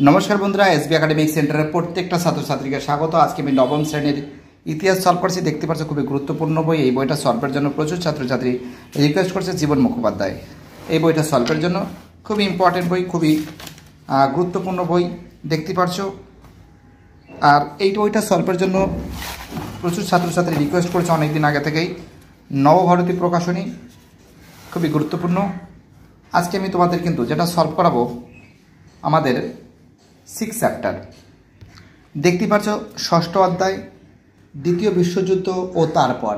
নমস্কার বন্ধুরা, SB academic সেন্টারের প্রত্যেকটা ছাত্রছাত্রীকে স্বাগত। আজকে আমি নবম শ্রেণীর ইতিহাস সলভ করছি। দেখতে পাচ্ছ খুবই গুরুত্বপূর্ণ বই। এই বইটা সলভের জন্য প্রচুর ছাত্রছাত্রী রিকোয়েস্ট করছে জীবন মুখোপাধ্যায়। এই বইটা সলভের জন্য খুবই ইম্পর্টেন্ট বই, খুবই গুরুত্বপূর্ণ বই দেখতে পাচ্ছ। আর এই বইটা সলভের জন্য প্রচুর ছাত্রছাত্রী রিকোয়েস্ট করছে অনেক দিন আগে থেকেই। নবভারতী প্রকাশনী, খুবই গুরুত্বপূর্ণ। আজকে আমি তোমাদের কিন্তু যেটা সলভ করাবো আমাদের 6 চ্যাপ্টার দেখতে পাচ্ছ, ষষ্ঠ অধ্যায় দ্বিতীয় বিশ্বযুদ্ধ ও তারপর।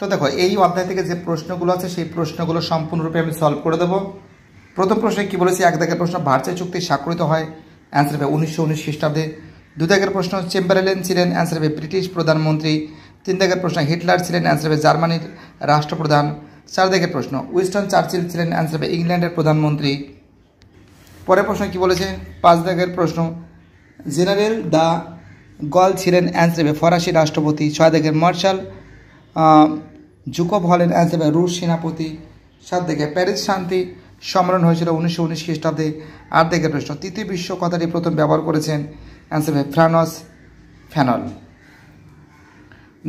তো দেখো এই অধ্যায় থেকে যে প্রশ্নগুলো আছে সেই প্রশ্নগুলো সম্পূর্ণরূপে আমি সলভ করে দেবো। প্রথম প্রশ্নে কী বলেছি, এক দাগের প্রশ্ন ভার্সাই চুক্তি স্বাক্ষরিত হয়, অ্যান্সার হবে 1919 খ্রিস্টাব্দে। দুই দাগের প্রশ্ন চেম্বারলেন ছিলেন, অ্যান্সার হবে ব্রিটিশ প্রধানমন্ত্রী। তিন দাগের প্রশ্ন হিটলার ছিলেন, অ্যান্সার হবে জার্মানির রাষ্ট্রপ্রধান। চার দাগের প্রশ্ন উইনস্টন চার্চিল ছিলেন, অ্যান্সার হবে ইংল্যান্ডের প্রধানমন্ত্রী। পরের প্রশ্ন কি বলেছে, পাঁচ দাগের প্রশ্ন জেনারেল দ্য গল ছিলেন, অ্যান্সার হবে ফরাসি রাষ্ট্রপতি। ছয় দাগের মার্শাল জুকভ হলেন, অ্যান্সার হবে রুশ সেনাপতি। সাত দাগে প্যারিস শান্তি সম্মেলন হয়েছিল 1919 খ্রিস্টাব্দে। আট দাগের প্রশ্ন তৃতীয় বিশ্ব কথাটি প্রথম ব্যবহার করেছেন, অ্যান্সার হবে ফ্রানস ফ্যানল।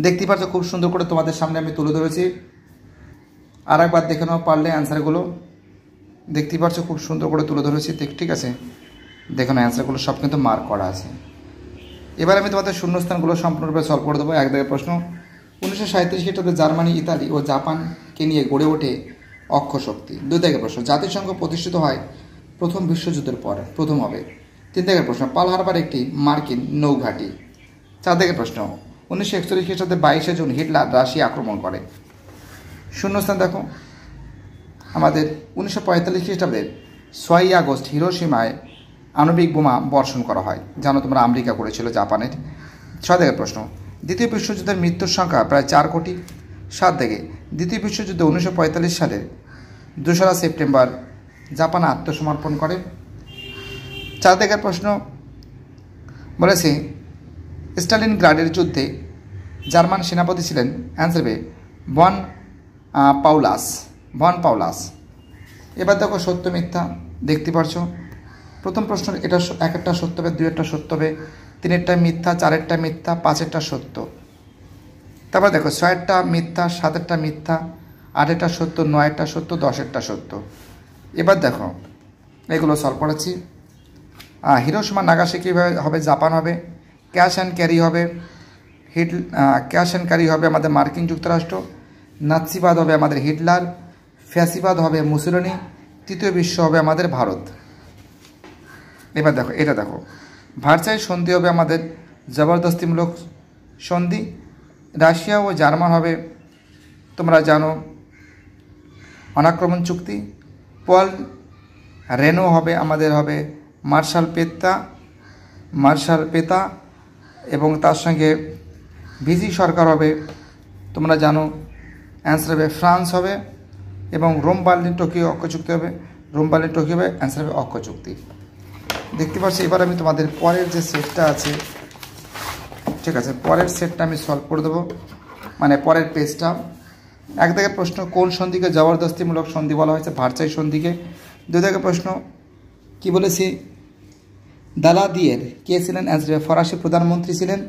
দেখতে পাচ্ছ খুব সুন্দর করে তোমাদের সামনে আমি তুলে ধরেছি। আর একবার দেখে নাও পারলে অ্যান্সারগুলো। দেখতে পাচ্ছ খুব সুন্দর করে তুলে ধরেছি, ঠিক আছে। দেখো না অ্যান্সারগুলো সব কিন্তু মার্ক করা আছে। এবার আমি তোমাদের শূন্যস্থানগুলো সম্পূর্ণরূপে সলভ করে দেবো। এক দাগের প্রশ্ন 1937 খ্রিস্টাব্দে জার্মানি, ইতালি ও জাপানকে নিয়ে গড়ে ওঠে অক্ষ শক্তি। দুই দাগের প্রশ্ন জাতিসংঘ প্রতিষ্ঠিত হয় প্রথম বিশ্বযুদ্ধের পর, প্রথম হবে। তিন দাগের প্রশ্ন পার্ল হারবার একটি মার্কিন নৌঘাঁটি। চার দাগের প্রশ্ন 1941 খ্রিস্টাব্দে 22শে জুন হিটলার রাশিয়া আক্রমণ করে। শূন্যস্থান দেখো আমাদের 1945 খ্রিস্টাব্দের 6ই আগস্ট হিরোশিমায় আণবিক বোমা বর্ষণ করা হয়, জানো তোমরা আমেরিকা করেছিল জাপানের। ছয় দাগের প্রশ্ন দ্বিতীয় বিশ্বযুদ্ধের মৃত্যুর সংখ্যা প্রায় 4 কোটি। সাত দাগে দ্বিতীয় বিশ্বযুদ্ধে 1945 সালের 2রা সেপ্টেম্বর জাপান আত্মসমর্পণ করে। চার দাগের প্রশ্ন বলেছে স্টালিনগ্রাডের যুদ্ধে জার্মান সেনাপতি ছিলেন, অ্যান্সার হবে ভন পাউলাস। এবার দেখো সত্য মিথ্যা দেখতে পারছো। প্রথম প্রশ্ন এটা এক একটা সত্য হবে, দুই একটা সত্য হবে, তিনেরটা মিথ্যা, চারেরটা মিথ্যা, পাঁচেরটা সত্য। তারপর দেখো 6টা মিথ্যা, 7টা মিথ্যা, 8টা সত্য, 9টা সত্য, 10টা সত্য। এবার দেখো এগুলো সলভ করেছি। হিরোশিমা নাগাসাকি হবে জাপান হবে, ক্যাশ অ্যান্ড ক্যারি হবে ক্যাশ অ্যান্ড ক্যারি হবে আমাদের মার্কিন যুক্তরাষ্ট্র, নাৎসিবাদ হবে আমাদের হিটলার, ফ্যাসিবাদ হবে মুসোলিনি, তৃতীয় বিশ্ব হবে আমাদের ভারত। এবার দেখো এটা দেখো ভার্সাই সন্ধি হবে আমাদের জবরদস্তিমূলক সন্ধি। রাশিয়া ও জার্মান হবে তোমরা জানো অনাক্রমণ চুক্তি। পল রেনো হবে আমাদের হবে মার্শাল পেতা এবং তার সঙ্গে ভিজি সরকার হবে তোমরা জানো, অ্যান্সার হবে ফ্রান্স হবে। এবং রোম বার্লিন টোকিও অক্ষ চুক্তি হবে, অ্যান্সার হবে অক্ষ চুক্তি। দেখতে পাচ্ছি। এবার আমি তোমাদের পরের যে সেটটা আছে, ঠিক আছে, পরের সেটটা আমি সলভ করে দেবো, মানে পরের পেজটা। এক দাগের প্রশ্ন কোন সন্ধিকে জবরদস্তিমূলক সন্ধি বলা হয়েছে, ভার্সাই সন্ধিকে। দুই দাগের প্রশ্ন কি বলেছি, দালাদিয়ের কে ছিলেন, অ্যান্সার হবে ফরাসি প্রধানমন্ত্রী ছিলেন।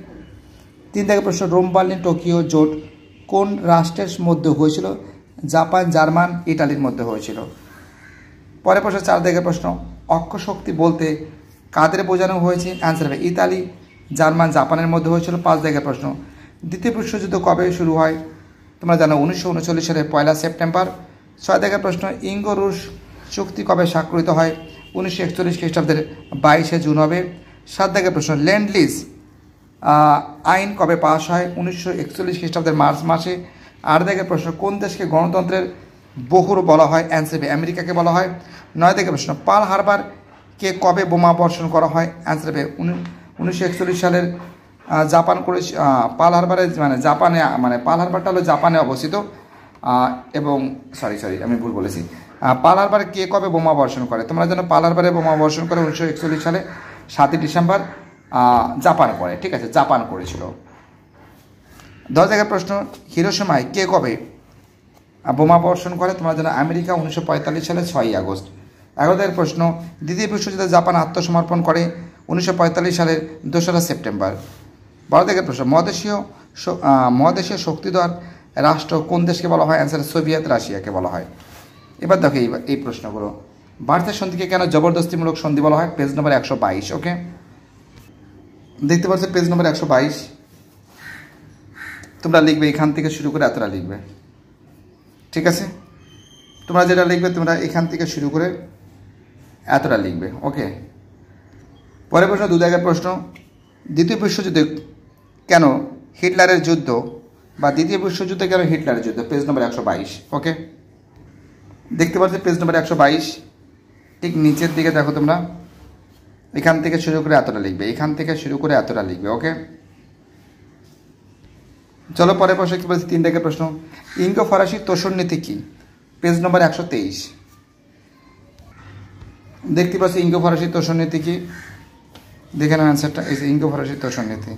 তিন দাগের প্রশ্ন রোম বার্লিন টোকিও জোট কোন রাষ্ট্রের মধ্যে হয়েছিল, জাপান, জার্মান, ইটালির মধ্যে হয়েছিল। পরের প্রশ্ন চার দাগের প্রশ্ন অক্ষ শক্তি বলতে কাদের বোঝানো হয়েছে, অ্যান্সার হবে ইতালি, জার্মান, জাপানের মধ্যে হয়েছিল। পাঁচ দাগের প্রশ্ন দ্বিতীয় বিশ্বযুদ্ধ কবে শুরু হয়, তোমরা জানো 1939 সালের 1 সেপ্টেম্বর। ছয় দাগের প্রশ্ন ইঙ্গো রুশ চুক্তি কবে স্বাক্ষরিত হয়, 1941 খ্রিস্টাব্দের 22শে জুন হবে। সাত দাগের প্রশ্ন ল্যান্ড লিজ আইন কবে পাস হয়, 1941 খ্রিস্টাব্দের মার্চ মাসে। আট দাগের প্রশ্ন কোন দেশকে গণতন্ত্রের বহুর বলা হয়, অ্যান্সার হবে আমেরিকাকে বলা হয়। নয় দাগের প্রশ্ন পার্ল হারবার কে কবে বোমা বর্ষণ করা হয়, অ্যান্সার হবে 1941 সালের জাপান করে। পার্ল হারবারে পার্ল হারবারটা হলো জাপানে অবস্থিত এবং সরি আমি ভুল বলেছি। পার্ল হারবার কে কবে বোমা বর্ষণ করে, তোমরা জানো পার্ল হারবারে বোমা বর্ষণ করে 1941 সালে 7ই ডিসেম্বর জাপান করে, ঠিক আছে, জাপান করেছিল। 10 দাগের প্রশ্ন হিরোশিমায় কে কবে বোমা বর্ষণ করে, তোমরা জানো আমেরিকা 1945 সালে 6ই আগস্ট। 11 প্রশ্ন দ্বিতীয় বিশ্বযুদ্ধে জাপান আত্মসমর্পণ করে 1945 সালের 2রা সেপ্টেম্বর। 12 থেকে প্রশ্ন, মহাদেশীয় শক্তিধর রাষ্ট্র কোন দেশকে বলা হয়? অ্যান্সার সোভিয়েত রাশিয়াকে বলা হয়। এবার দেখো এই প্রশ্নগুলো, বার্থের সন্ধিকে কেন জবরদস্তিমূলক সন্ধি বলা হয়? পেজ নম্বর 122। ওকে, দেখতে পাচ্ছ পেজ নম্বর 122। তোমরা লিখবে এখান থেকে শুরু করে এতটা লিখবে, ঠিক আছে? তোমরা যেটা লিখবে তোমরা এখান থেকে শুরু করে এতটা লিখবে। ওকে, পরের প্রশ্ন 2 দাগের প্রশ্ন, দ্বিতীয় বিশ্বযুদ্ধে কেন হিটলারের যুদ্ধ বা দ্বিতীয় বিশ্বযুদ্ধে কেন হিটলারের যুদ্ধ? পেজ নম্বর 122। ওকে, দেখতে পাচ্ছ পেজ নম্বর 122, ঠিক নিচের দিকে দেখো তোমরা, এখান থেকে শুরু করে এতটা লিখবে, এখান থেকে শুরু করে এতটা লিখবে। ওকে, চলো পরের প্রশ্ন কি বলছি, 3 দাগের প্রশ্ন, ইঙ্গো ফরাসি তোষণ নীতি কি? পেজ নম্বর 123। দেখতে পাচ্ছি ইঙ্গো ফরাসি তোষণ নীতি কি, দেখে নাও অ্যান্সারটা। এই যে ইঙ্গো ফরাসি তোষণ নীতি,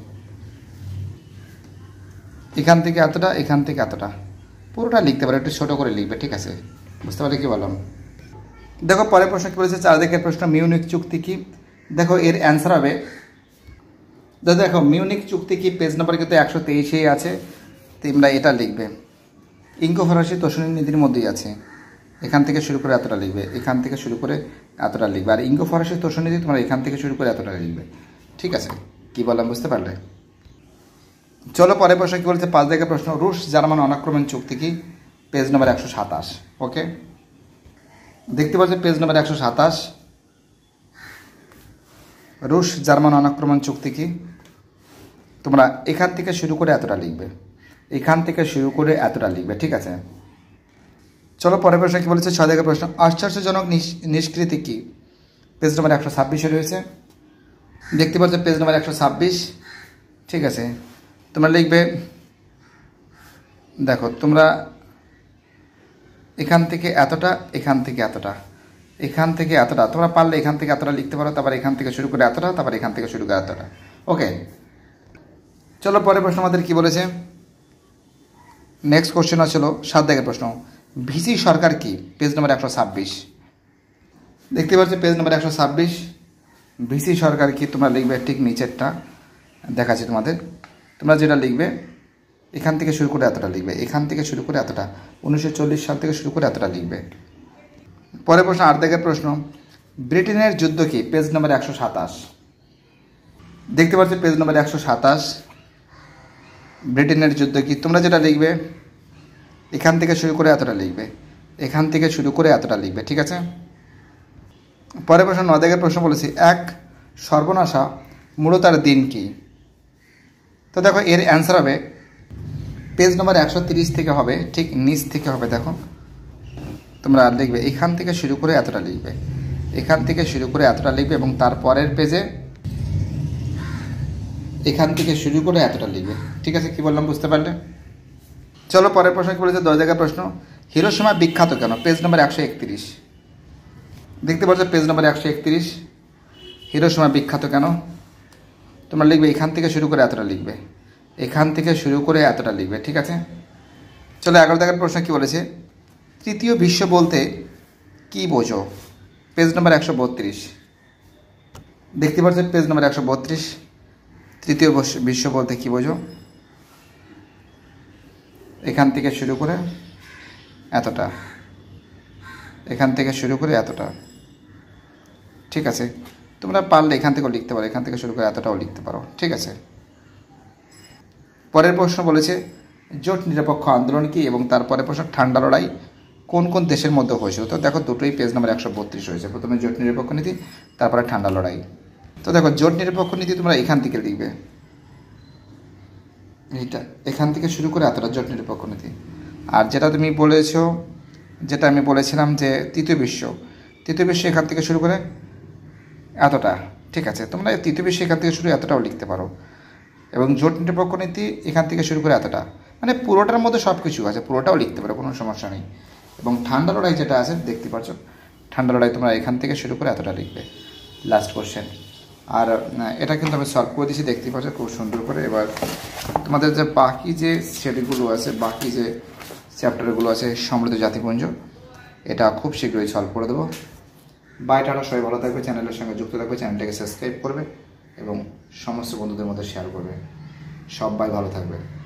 এখান থেকে এতটা, এখান থেকে এতটা, পুরোটা লিখতে পারো, একটু ছোটো করে লিখবে, ঠিক আছে? বুঝতে পারলে কি বললাম? দেখো পরের প্রশ্ন কি বলেছে, 4 দাগের প্রশ্ন, মিউনিক চুক্তি কি? দেখো এর অ্যান্সার হবে, দেখো মিউনিক চুক্তি কি, পেজ নম্বর কিন্তু 123-এই আছে, তোমরা এটা লিখবে, ইঙ্গো ফরাসি তোষণ নীতির মধ্যেই আছে, এখান থেকে শুরু করে এতটা লিখবে, এখান থেকে শুরু করে এতটা লিখবে, আর ইঙ্গো ফরাসি তোষণ নীতি তোমরা এখান থেকে শুরু করে এতটা লিখবে, ঠিক আছে? কি বললাম বুঝতে পারলে? চলো পরের প্রশ্ন কি বলছে, 5 দাগের প্রশ্ন, রুশ জার্মান অনাক্রমণ চুক্তি কি? পেজ নম্বর 127। ওকে, দেখতে পাচ্ছ পেজ নম্বর 127, রুশ জার্মান অনাক্রমণ চুক্তি কি? তোমরা এখান থেকে শুরু করে এতটা লিখবে, এখান থেকে শুরু করে এতটা লিখবে, ঠিক আছে? চলো পরের প্রশ্ন কি বলেছে, 6 দাগের প্রশ্ন, আশ্চর্যজনক নিষ্কৃতি কি? পেজ নম্বর 126 রয়েছে, দেখতে পাচ্ছ পেজ নম্বর 126, ঠিক আছে? তোমরা লিখবে, দেখো তোমরা এখান থেকে এতটা, এখান থেকে এতটা, এখান থেকে এতটা, তোমরা পারলে এখান থেকে এতটা লিখতে পারো, তারপর এখান থেকে শুরু করে এতটা, তারপর এখান থেকে শুরু করে এতটা। ওকে, চলো পরের প্রশ্ন আমাদের কি বলেছে, নেক্সট কোশ্চেন ছিল 7 দাগের প্রশ্ন, ভিসি সরকার কি? পেজ নম্বর 126। দেখতে পাচ্ছ পেজ নম্বর 126, ভিসি সরকার কি? তোমরা লিখবে ঠিক নিচেরটা দেখাচ্ছি তোমাদের, তোমরা যেটা লিখবে এখান থেকে শুরু করে এতটা লিখবে, এখান থেকে শুরু করে এতটা, 1940 সাল থেকে শুরু করে এতটা লিখবে। পরের প্রশ্ন 8 দাগের প্রশ্ন, ব্রিটেনের যুদ্ধ কি? পেজ নম্বর 127। দেখতে পাচ্ছ পেজ নম্বর 127, ব্রিটেনের যুদ্ধ কি? তোমরা যেটা লিখবে এখান থেকে শুরু করে এতটা লিখবে, এখান থেকে শুরু করে এতটা লিখবে, ঠিক আছে? পরের প্রশ্ন 9 দাগের প্রশ্ন বলেছি, এক সর্বনাশা মূঢ়তার দিন কি? তো দেখো এর অ্যান্সার হবে, পেজ নম্বর 130 থেকে হবে, ঠিক নিচ থেকে হবে, দেখো তোমরা লিখবে এখান থেকে শুরু করে এতটা লিখবে, এখান থেকে শুরু করে এতটা লিখবে, এবং তারপরের পেজে এখান থেকে শুরু করে এতটা লিখবে, ঠিক আছে? কি বললাম বুঝতে পারলে? চলো পরের প্রশ্ন কি বলেছে, 10 দাগের প্রশ্ন, হিরোশিমা বিখ্যাত কেন? পেজ নম্বর 131। দেখতে পাচ্ছ পেজ নম্বর 131, হিরোশিমা বিখ্যাত কেন? তোমরা লিখবে এখান থেকে শুরু করে এতটা লিখবে, এখান থেকে শুরু করে এতটা লিখবে, ঠিক আছে? চলো 11 দাগের প্রশ্ন কি বলেছে, তৃতীয় বিশ্ব বলতে কি বোঝো? পেজ নম্বর 132। দেখতে পাচ্ছ পেজ নম্বর 132, তৃতীয় বিশ্ব বলতে কি বোঝো? এখান থেকে শুরু করে এতটা, এখান থেকে শুরু করে এতটা, ঠিক আছে? তোমরা পারলে এখান থেকেও লিখতে পারো, এখান থেকে শুরু করে এতটাও লিখতে পারো, ঠিক আছে? পরের প্রশ্ন বলেছে জোট নিরপেক্ষ আন্দোলন কি, এবং তারপরে প্রশ্ন ঠান্ডা লড়াই কোন কোন দেশের মধ্যে হয়েছিল? তো দেখো দুটোই পেজ নম্বর 132 হয়েছে, প্রথমে জোট নিরপেক্ষ নীতি, তারপরে ঠান্ডা লড়াই। তো দেখো জোট নিরপেক্ষ নীতি তোমরা এখান থেকে লিখবে, এইটা এখান থেকে শুরু করে এতটা জোট নিরপেক্ষ নীতি। আর যেটা তুমি বলেছো, যেটা আমি বলেছিলাম যে তৃতীয় বিশ্ব এখান থেকে শুরু করে এতটা, ঠিক আছে? তোমরা তৃতীয় বিশ্ব এখান থেকে শুরু এতটাও লিখতে পারো, এবং জোট নিরপেক্ষ নীতি এখান থেকে শুরু করে এতটা, মানে পুরোটার মধ্যে সব কিছু আছে, পুরোটাও লিখতে পারো, কোনো সমস্যা নেই। এবং ঠান্ডা লড়াই যেটা আছে দেখতে পাচ্ছ, ঠান্ডা লড়াই তোমরা এখান থেকে শুরু করে এতটা লিখবে। লাস্ট কোশ্চেন, আর এটা কিন্তু আমি সলভ করে দিয়েছি, দেখতে পাচ্ছ খুব সুন্দর করে। এবার তোমাদের যে বাকি যে স্টাডিগুলো আছে, বাকি যে চ্যাপ্টারগুলো আছে, সমৃদ্ধ জাতিপুঞ্জ, এটা খুব শীঘ্রই সলভ করে দেবো। বাই টাটা, সবাই ভালো থাকবে, চ্যানেলের সঙ্গে যুক্ত থাকবে, চ্যানেলটাকে সাবস্ক্রাইব করবে এবং সমস্ত বন্ধুদের মধ্যে শেয়ার করবে। সবাই ভালো থাকবে।